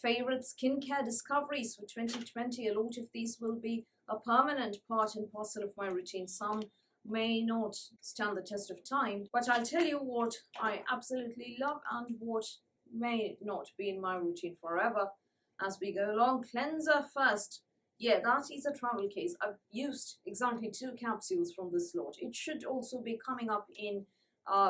favorite skincare discoveries for 2020. A lot of these will be a permanent part and parcel of my routine. Some may not stand the test of time, but I'll tell you what I absolutely love and what may not be in my routine forever as we go along. Cleanser first. Yeah, that is a travel case. I've used exactly 2 capsules from this lot. It should also be coming up in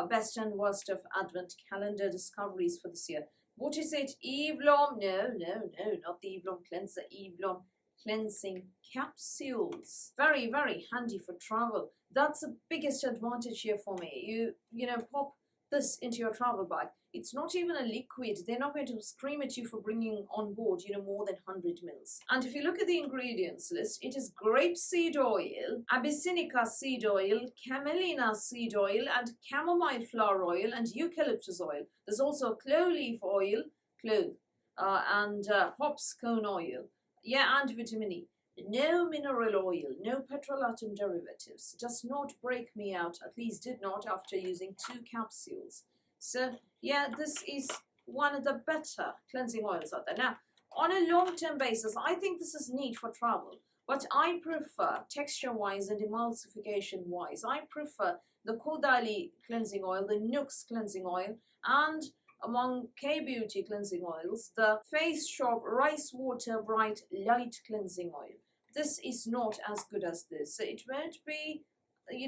best and worst of Advent calendar discoveries for this year. What is it? Evelom? No, not the Evelom cleanser. Evelom cleansing capsules. Very, very handy for travel. That's the biggest advantage here for me. You know, pop this into your travel bag. It's not even a liquid. They're not going to scream at you for bringing on board, you know, more than 100 mils. And if you look at the ingredients list, it is grapeseed oil, abyssinica seed oil, camelina seed oil, and chamomile flower oil, and eucalyptus oil. There's also clove leaf oil, and hops cone oil. Yeah, and vitamin E. No mineral oil, no petrolatum derivatives. Does not break me out, at least did not after using 2 capsules. So yeah, this is one of the better cleansing oils out there. Now, on a long-term basis, I think this is neat for travel, but I prefer, texture-wise and emulsification-wise, I prefer the Kodali cleansing oil, the Nux cleansing oil, and among K-Beauty cleansing oils, the Face Shop Rice Water Bright Light Cleansing Oil. This is not as good as this. So it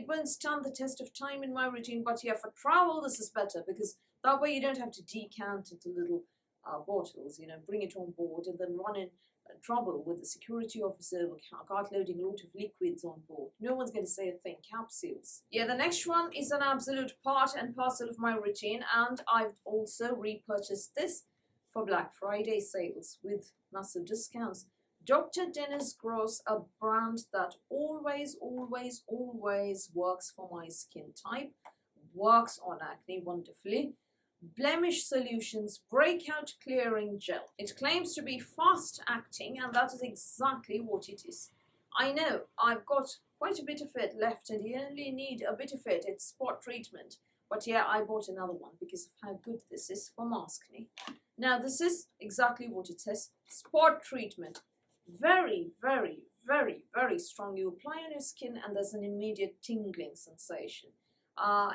won't stand the test of time in my routine, but yeah, for travel this is better, because that way you don't have to decant into little bottles, you know, bring it on board and then run in trouble with the security officer cart loading a lot of liquids on board. No one's going to say a thing. Capsules. Yeah, the next one is an absolute part and parcel of my routine, and I've also repurchased this for Black Friday sales with massive discounts. Dr. Dennis Gross, a brand that always works for my skin type, works on acne wonderfully. Blemish Solutions Breakout Clearing Gel. It claims to be fast acting, and that is exactly what it is. I know I've got quite a bit of it left, and you only need a bit of it. It's spot treatment. But yeah, I bought another one because of how good this is for maskne. Now, this is exactly what it says. Spot treatment. Very strong. You apply on your skin and there's an immediate tingling sensation.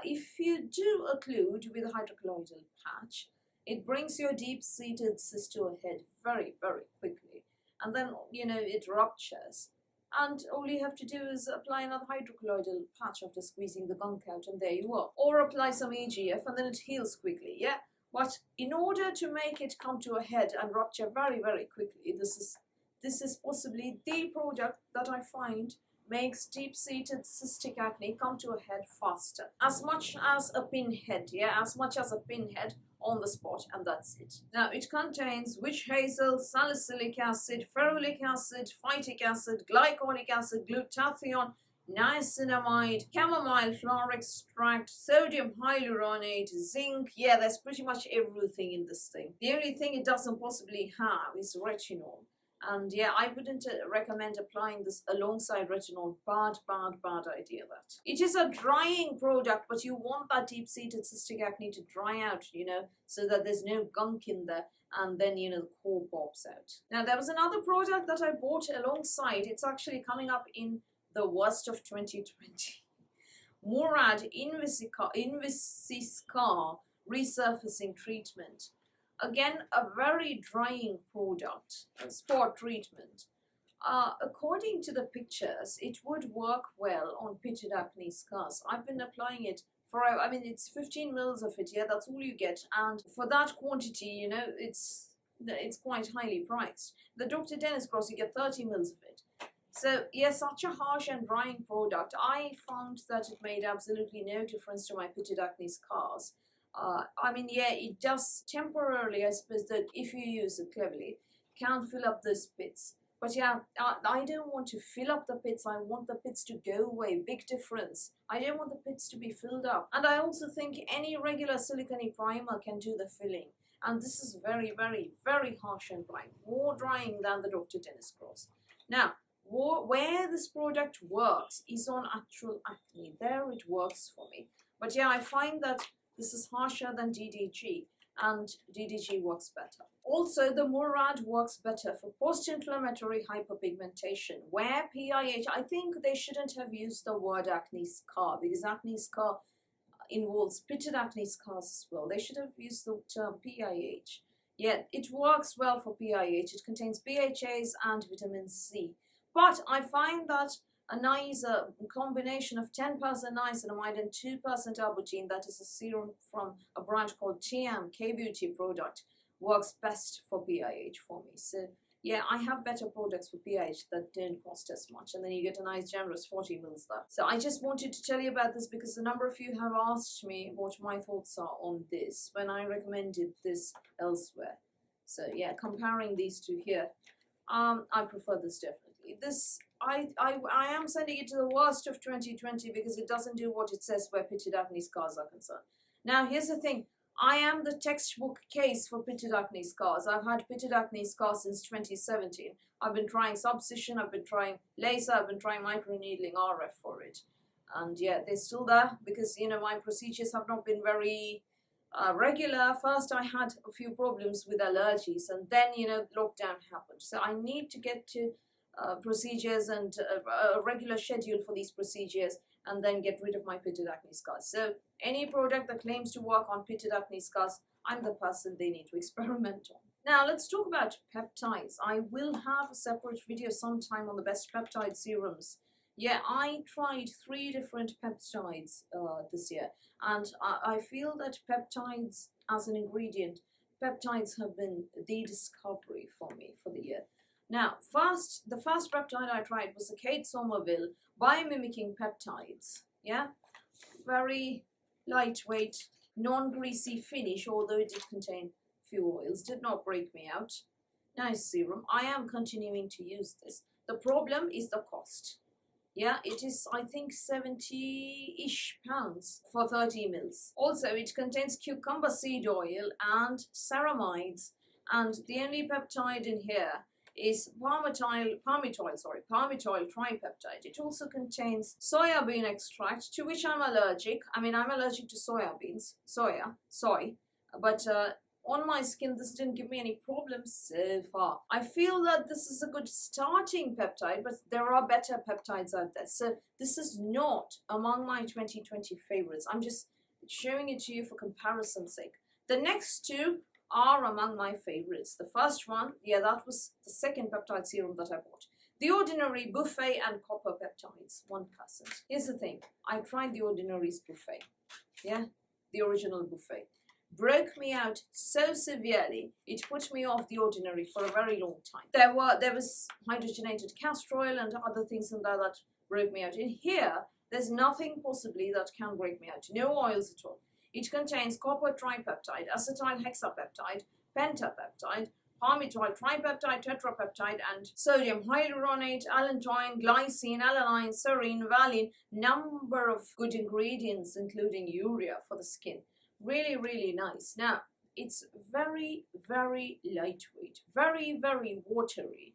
If you do occlude with a hydrocolloidal patch, it brings your deep-seated cyst to a head very quickly, and then, you know, it ruptures, and all you have to do is apply another hydrocolloidal patch after squeezing the gunk out, and there you are. Or apply some EGF and then it heals quickly. Yeah, but in order to make it come to a head and rupture very quickly, this is possibly the product that I find makes deep-seated cystic acne come to a head faster. As much as a pinhead, yeah, as much as a pinhead on the spot, and that's it. Now, it contains witch hazel, salicylic acid, ferulic acid, phytic acid, glycolic acid, glutathione, niacinamide, chamomile flower extract, sodium hyaluronate, zinc. Yeah, there's pretty much everything in this thing. The only thing it doesn't possibly have is retinol. And yeah, I wouldn't recommend applying this alongside retinol. Bad idea that. It is a drying product, but you want that deep-seated cystic acne to dry out, you know, so that there's no gunk in there, and then, you know, the core pops out. Now, there was another product that I bought alongside. It's actually coming up in the worst of 2020. Murad Invisiscar Resurfacing Treatment. Again, a very drying product, a spot treatment. According to the pictures, it would work well on pitted acne scars. I've been applying it for, I mean, it's 15 mils of it, yeah, that's all you get. And for that quantity, you know, it's quite highly priced. The Dr. Dennis Gross, you get 30 mils of it. So, yeah, such a harsh and drying product. I found that it made absolutely no difference to my pitted acne scars. I mean, yeah, it does temporarily, I suppose, that if you use it cleverly, can fill up those pits. But yeah, I don't want to fill up the pits. I want the pits to go away. Big difference. I don't want the pits to be filled up. And I also think any regular silicone primer can do the filling. And this is very harsh and drying. More drying than the Dr. Dennis Gross. Now, where this product works is on actual acne. There it works for me. But yeah, I find that this is harsher than DDG, and DDG works better. Also, the Murad works better for post-inflammatory hyperpigmentation, where PIH, I think they shouldn't have used the word acne scar, because acne scar involves pitted acne scars as well. They should have used the term PIH. Yet it works well for PIH. It contains BHAs and vitamin C. But I find that a nice combination of 10% niacinamide and 2% albuterol, that is a serum from a brand called TM, K-Beauty product, works best for PIH for me. So yeah, I have better products for PIH that don't cost as much, and then you get a nice generous 40 mils there. So I just wanted to tell you about this because a number of you have asked me what my thoughts are on this when I recommended this elsewhere. So yeah, comparing these two here, I prefer this definitely. This I am sending it to the worst of 2020 because it doesn't do what it says where pitted acne scars are concerned. Now here's the thing. I am the textbook case for pitted acne scars. I've had pitted acne scars since 2017. I've been trying subcision, I've been trying laser, I've been trying microneedling RF for it. And yeah, they're still there because, you know, my procedures have not been very regular. First, I had a few problems with allergies, and then, you know, lockdown happened. So I need to get to procedures and a regular schedule for these procedures, and then get rid of my pitted acne scars. So any product that claims to work on pitted acne scars, I'm the person they need to experiment on. Now let's talk about peptides. I will have a separate video sometime on the best peptide serums. Yeah, I tried 3 different peptides this year, and I feel that peptides as an ingredient, peptides have been the discovery for me for the year. Now, the first peptide I tried was the Kate Somerville Bio-mimicking Peptides. Yeah, very lightweight, non-greasy finish, although it did contain few oils, did not break me out. Nice serum. I am continuing to use this. The problem is the cost. Yeah, it is, I think, 70-ish pounds for 30 mils. Also, it contains cucumber seed oil and ceramides, and the only peptide in here is palmitoyl tripeptide. It also contains soya bean extract, to which I'm allergic. I mean, I'm allergic to soya beans, soy, but on my skin, this didn't give me any problems so far. I feel that this is a good starting peptide, but there are better peptides out there. So this is not among my 2020 favorites. I'm just showing it to you for comparison's sake. The next two are among my favorites. The first one, yeah, that was the second peptide serum that I bought. The Ordinary Buffet and Copper Peptides, 1%. Here's the thing, I tried the Ordinary's Buffet, yeah, the original Buffet. Broke me out so severely, it put me off the Ordinary for a very long time. There was hydrogenated castor oil and other things in there that broke me out. In here, there's nothing possibly that can break me out. No oils at all. It contains copper tripeptide, acetyl hexapeptide, pentapeptide, palmitoyl tripeptide, tetrapeptide, and sodium hyaluronate, allantoin, glycine, alanine, serine, valine, number of good ingredients, including urea for the skin. Really, really nice. Now, it's very, very lightweight, very, very watery,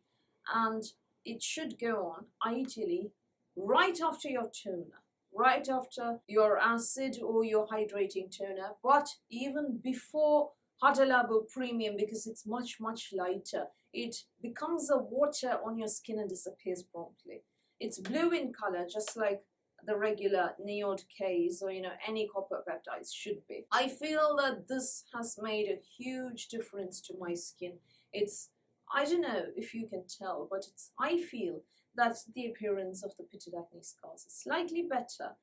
and it should go on, ideally, right after your toner, right after your acid or your hydrating toner, but even before Hada Labo Premium, because it's much, much lighter. It becomes a water on your skin and disappears promptly. It's blue in color, just like the regular Neod Ks or, you know, any copper peptides should be. I feel that this has made a huge difference to my skin. It's, I don't know if you can tell, but I feel that the appearance of the pitted acne scars is slightly better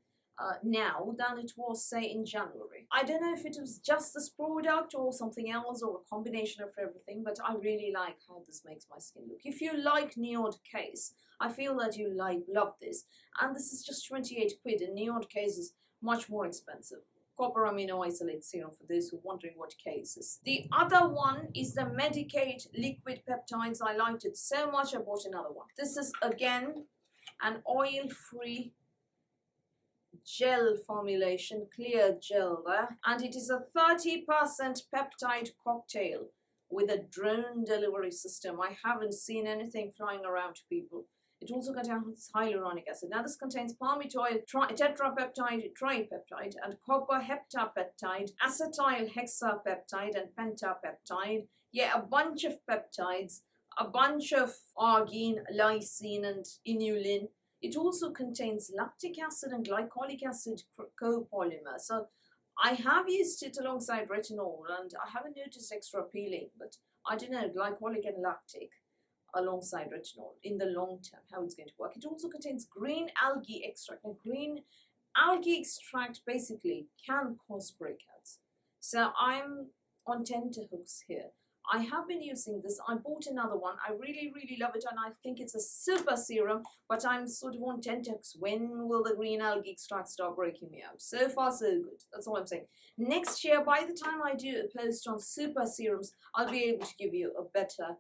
now than it was, say, in January. I don't know if it was just this product or something else or a combination of everything, but I really like how this makes my skin look. If you like Neod Case, I feel that you love this. And this is just 28 quid, and Neod Case is much more expensive. Copper amino isolate serum for those who are wondering what case is. The other one is the Medicate liquid peptides. I liked it so much I bought another one. This is again an oil-free gel formulation, clear gel there, and it is a 30% peptide cocktail with a drone delivery system. I haven't seen anything flying around to people. It also contains hyaluronic acid. Now this contains palmitoyl tetrapeptide, tripeptide, and copper heptapeptide, acetyl hexapeptide, and pentapeptide. Yeah, a bunch of peptides, a bunch of arginine, lysine, and inulin. It also contains lactic acid and glycolic acid copolymer. So I have used it alongside retinol and I haven't noticed extra peeling, but I don't know, glycolic and lactic alongside retinol in the long term, how it's going to work. It also contains green algae extract. And green algae extract basically can cause breakouts. So I'm on tenterhooks here. I have been using this. I bought another one. I really, really love it and I think it's a super serum, but I'm sort of on tenterhooks. When will the green algae extract start breaking me out? So far, so good. That's all I'm saying. Next year, by the time I do a post on super serums, I'll be able to give you a better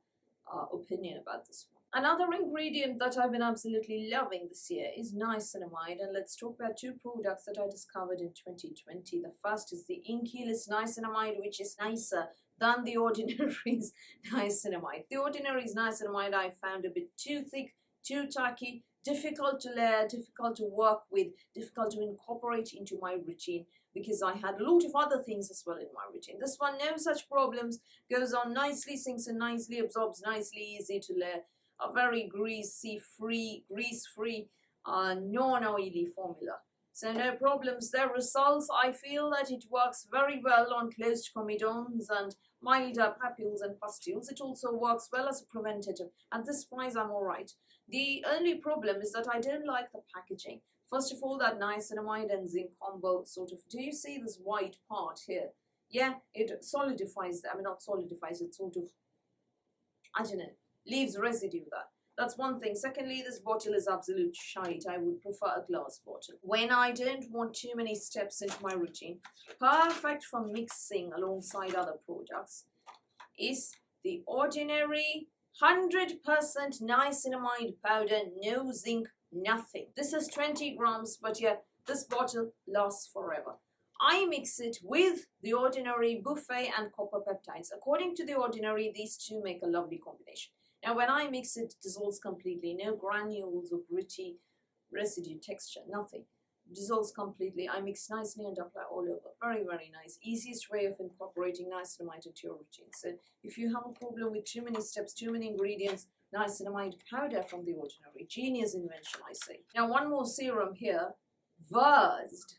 opinion about this one. Another ingredient that I've been absolutely loving this year is niacinamide, and let's talk about two products that I discovered in 2020. The first is the Inkeyless niacinamide, which is nicer than the Ordinary's niacinamide. The Ordinary's niacinamide I found a bit too thick, too tacky, difficult to layer, difficult to work with, difficult to incorporate into my routine because I had a lot of other things as well in my routine. This one, no such problems, goes on nicely, sinks in nicely, absorbs nicely, easy to layer, a very grease-free, non-oily formula. So no problems. The results, I feel that it works very well on closed comedones and milder papules and pustules. It also works well as a preventative. At this price, I'm alright. The only problem is that I don't like the packaging. First of all, that niacinamide and zinc combo sort of, do you see this white part here? Yeah, it solidifies, I mean not solidifies, it sort of, I don't know, leaves residue there. That's one thing. Secondly, this bottle is absolute shite. I would prefer a glass bottle. When I don't want too many steps into my routine, perfect for mixing alongside other products, is the Ordinary 100% niacinamide powder, no zinc, nothing. This is 20 grams, but yeah, this bottle lasts forever. I mix it with the Ordinary Buffet and Copper Peptides. According to the Ordinary, these two make a lovely combination. Now, when I mix it, it dissolves completely. No granules or gritty residue texture, nothing. It dissolves completely. I mix nicely and apply all over. Very, very nice. Easiest way of incorporating niacinamide into your routine. So if you have a problem with too many steps, too many ingredients, niacinamide powder from the Ordinary. Genius invention, I say. Now, one more serum here. Versed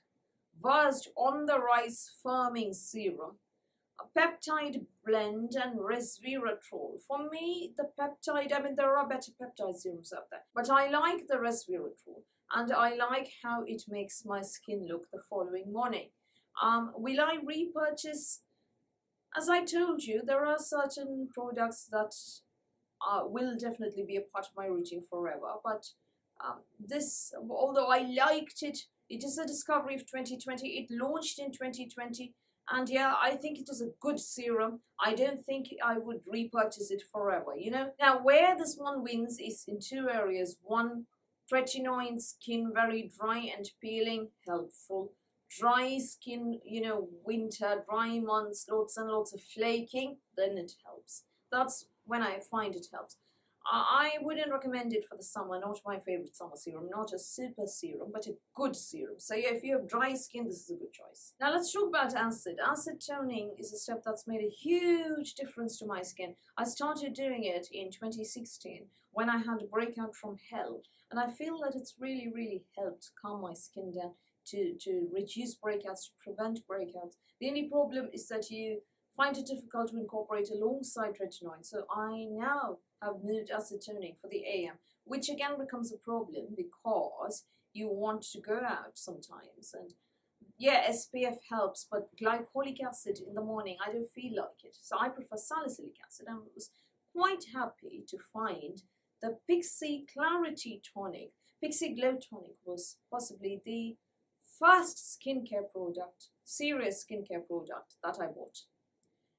on the rice firming serum. A peptide blend and resveratrol. For me, the peptide, I mean, there are better peptide serums out there, but I like the resveratrol and I like how it makes my skin look the following morning. Will I repurchase? As I told you, there are certain products that will definitely be a part of my routine forever, but this, although I liked it, it is a discovery of 2020. It launched in 2020. And yeah, I think it is a good serum. I don't think I would repurchase it forever, you know. Now, where this one wins is in two areas. One, tretinoin skin, very dry and peeling, helpful. Dry skin, you know, winter, dry months, lots and lots of flaking, then it helps. That's when I find it helps. I wouldn't recommend it for the summer, not my favorite summer serum, not a super serum, but a good serum. So yeah, if you have dry skin, this is a good choice. Now let's talk about acid. Acid toning is a step that's made a huge difference to my skin. I started doing it in 2016 when I had a breakout from hell. And I feel that it's really, really helped calm my skin down to reduce breakouts, to prevent breakouts. The only problem is that you find it difficult to incorporate alongside tretinoin. So I now have moved acid toning for the AM, which again becomes a problem because you want to go out sometimes. And yeah, SPF helps, but glycolic acid in the morning, I don't feel like it. So I prefer salicylic acid, and I was quite happy to find the Pixi Clarity Tonic. Pixi Glow Tonic was possibly the first skincare product, serious skincare product that I bought.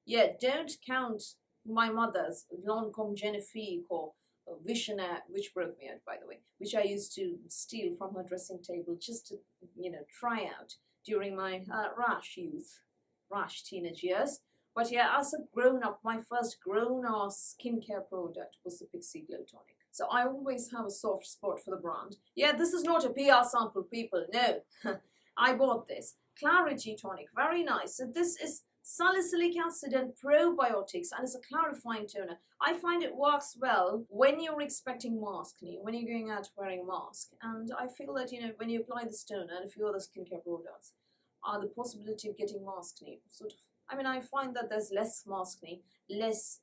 Yeah, don't count my mother's Lancome Genifique or Visionaire, which broke me out, by the way, which I used to steal from her dressing table just to, you know, try out during my rash teenage years. But yeah, as a grown-up, my first grown-up skincare product was the Pixi Glow Tonic. So I always have a soft spot for the brand. Yeah, this is not a PR sample, people, no. I bought this. Clarity Tonic, very nice. So this is salicylic acid and probiotics, and it's a clarifying toner. I find it works well when you're expecting maskne, when you're going out wearing a mask. And I feel that, when you apply this toner and a few other skincare products, the possibility of getting maskne sort of, I find that there's less maskne, less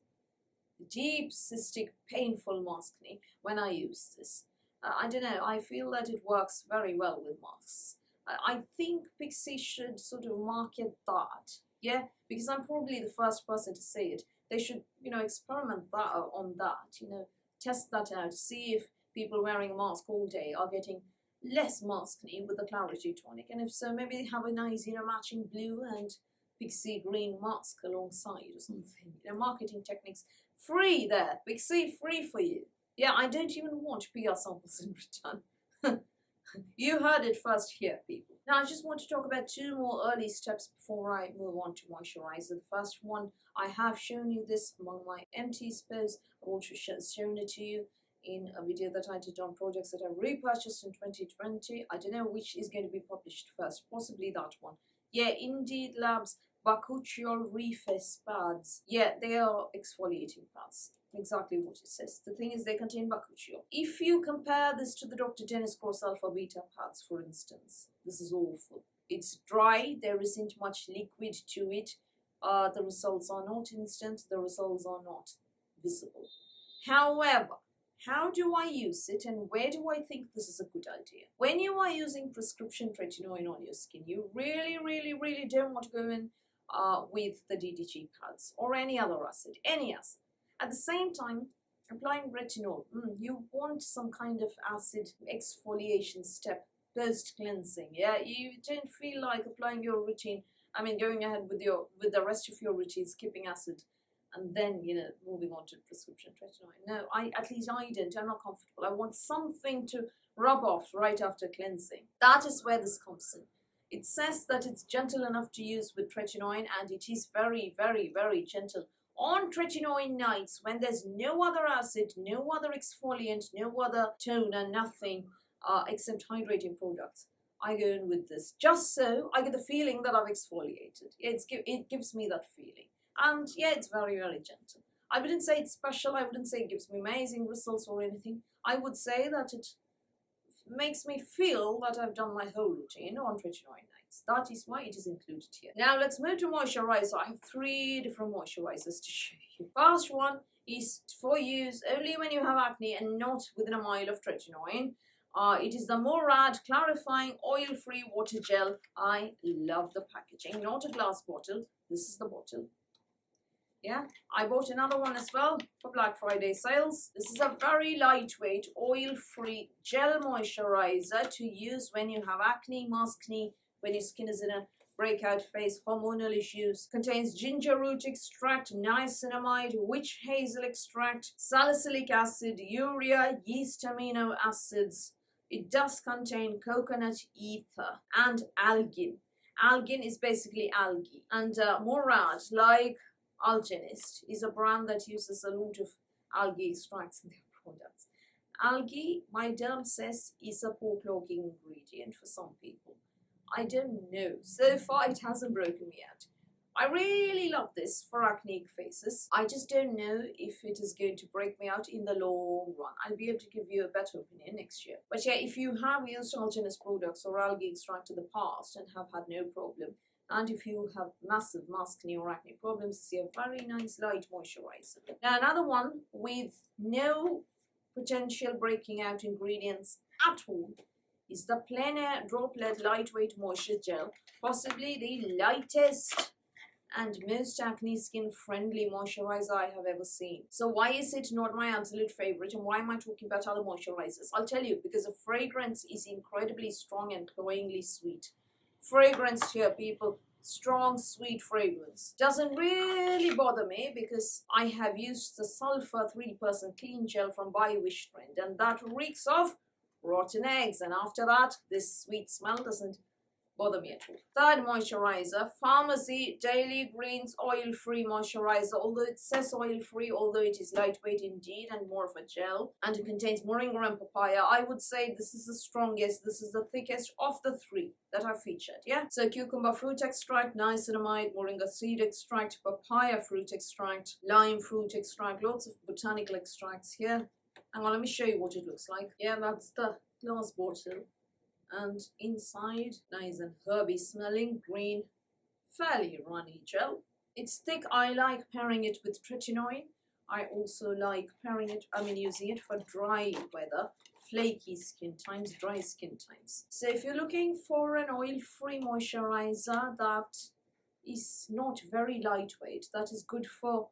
deep cystic painful maskne when I use this. I don't know, I feel that it works very well with masks. I think Pixi should sort of market that, yeah, because I'm probably the first person to say it. They should, experiment that on that, test that out, see if people wearing a mask all day are getting less maskne with the Clarity Tonic, and if so, maybe they have a nice, matching blue and Pixi green mask alongside or something. Marketing techniques free there, Pixi, free for you. Yeah, I don't even want PR samples in return. You heard it first here, people. Now, I just want to talk about two more early steps before I move on to moisturizer. The first one, I have shown you this among my empty spares. I've also shown it to you in a video that I did on projects that I repurchased in 2020. I don't know which is going to be published first, possibly that one. Yeah, Indeed Labs Bakuchiol Reface pads. Yeah, they are exfoliating pads. Exactly what it says. The thing is, they contain bakuchiol. If you compare this to the Dr. Dennis Cross Alpha Beta pads, for instance, this is awful. It's dry, there isn't much liquid to it. The results are not instant, the results are not visible. However, how do I use it and where do I think this is a good idea? When you are using prescription tretinoin on your skin, you really, really, really don't want to go in with the DDG pads or any other acid, any acid. At the same time, applying retinol, you want some kind of acid exfoliation step post-cleansing. Yeah, you don't feel like applying your routine, going ahead with the rest of your routine, skipping acid, and then, moving on to prescription tretinoin. No, at least I don't. I'm not comfortable. I want something to rub off right after cleansing. That is where this comes in. It says that it's gentle enough to use with tretinoin, and it is very, very, very gentle. On tretinoin nights, when there's no other acid, no other exfoliant, no other toner, nothing except hydrating products, I go in with this. Just so I get the feeling that I've exfoliated. It gives me that feeling. And yeah, it's very, very gentle. I wouldn't say it's special. I wouldn't say it gives me amazing results or anything. I would say that it makes me feel that I've done my whole routine on tretinoin nights. That is why it is included here. Now let's move to moisturizer. I have 3 different moisturizers to show you. First one is for use only when you have acne and not within a mile of tretinoin. It is the Murad Clarifying Oil-Free Water Gel. I love the packaging. Not a glass bottle. This is the bottle. Yeah, I bought another one as well for Black Friday sales. This is a very lightweight, oil-free gel moisturizer to use when you have acne, maskne, when your skin is in a breakout phase, hormonal issues. Contains ginger root extract, niacinamide, witch hazel extract, salicylic acid, urea, yeast amino acids. It does contain coconut ether and algin. Algin is basically algae. And Murad, like Algenist, is a brand that uses a lot of algae extracts in their products. Algae, my derm says, is a poor clogging ingredient for some people. I don't know. So far, it hasn't broken me out. I really love this for acneic faces. I just don't know if it is going to break me out in the long run. I'll be able to give you a better opinion next year. But yeah, if you have used Algenist products or algae extract in the past and have had no problem, and if you have massive maskne or acne problems, it's a very nice light moisturizer. Now another one with no potential breaking out ingredients at all is the Plein Air Droplet Lightweight Moisture Gel, possibly the lightest and most acne skin friendly moisturizer I have ever seen. So why is it not my absolute favorite, and why am I talking about other moisturizers? I'll tell you, because the fragrance is incredibly strong and cloyingly sweet. Fragrance here, people, strong sweet fragrance. Doesn't really bother me because I have used the Sulfur 3% Clean Gel from Bio-mimicking, and that reeks of rotten eggs, and after that this sweet smell doesn't bother me at all. Third moisturizer, Pharmacy Daily Greens Oil-Free Moisturizer. Although it says oil-free, although it is lightweight indeed and more of a gel, and it contains moringa and papaya, I would say this is the strongest, this is the thickest of the three that are featured, yeah? So cucumber fruit extract, niacinamide, moringa seed extract, papaya fruit extract, lime fruit extract, lots of botanical extracts here. Hang on, let me show you what it looks like. Yeah, that's the glass bottle. And inside, nice and herby smelling, green, fairly runny gel. It's thick. I like pairing it with tretinoin. I also like using it for dry weather, flaky skin times, dry skin times. So if you're looking for an oil-free moisturizer that is not very lightweight, that is good for,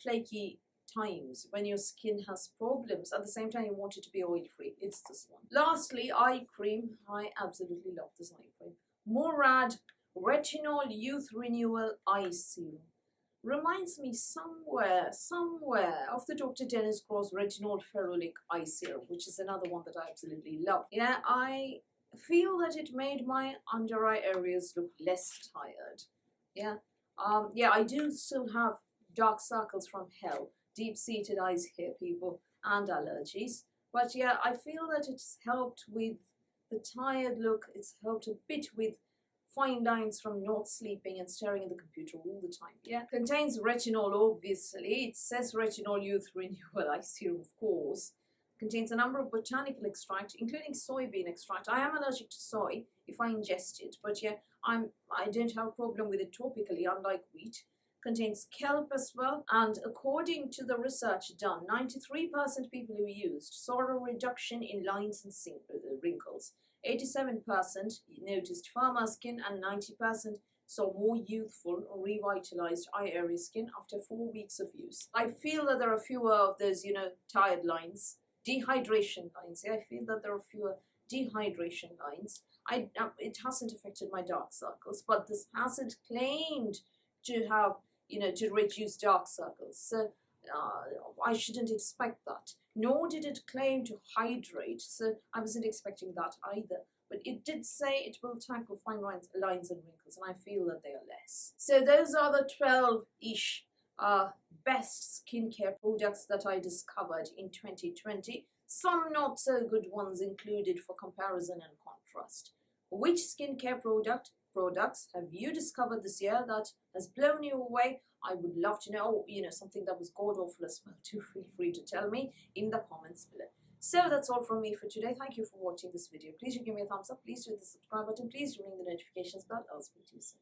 flaky times when your skin has problems, at the same time you want it to be oil-free, it's this one. Lastly, eye cream. I absolutely love this eye cream. Murad Retinol Youth Renewal Eye Serum. Reminds me somewhere of the Dr. Dennis Gross Retinol Ferulic Eye Serum, which is another one that I absolutely love. Yeah, I feel that it made my under eye areas look less tired. Yeah, I do still have dark circles from hell, deep-seated eyes here, people, and allergies. But yeah, I feel that it's helped with the tired look. It's helped a bit with fine lines from not sleeping and staring at the computer all the time. Yeah, contains retinol, obviously. It says Retinol Youth Renewal Eye Serum, of course. Contains a number of botanical extracts, including soybean extract. I am allergic to soy if I ingest it, but yeah, I don't have a problem with it topically, unlike wheat. Contains kelp as well, and according to the research done, 93% people who used saw a reduction in lines and wrinkles. 87% noticed firmer skin, and 90% saw more youthful or revitalized eye area skin after 4 weeks of use. I feel that there are fewer of those, tired lines, dehydration lines. Yeah, I feel that there are fewer dehydration lines. It hasn't affected my dark circles, but this hasn't claimed to have, to reduce dark circles. So I shouldn't expect that. Nor did it claim to hydrate. So I wasn't expecting that either. But it did say it will tackle fine lines and wrinkles, and I feel that they are less. So those are the 12-ish best skincare products that I discovered in 2020. Some not so good ones included for comparison and contrast. Which skincare products have you discovered this year that has blown you away? I would love to know, something that was god-awful as well. Do feel free to tell me in the comments below. So that's all from me for today. Thank you for watching this video. Please do give me a thumbs up. Please do hit the subscribe button. Please do ring the notifications bell. I'll speak to you soon.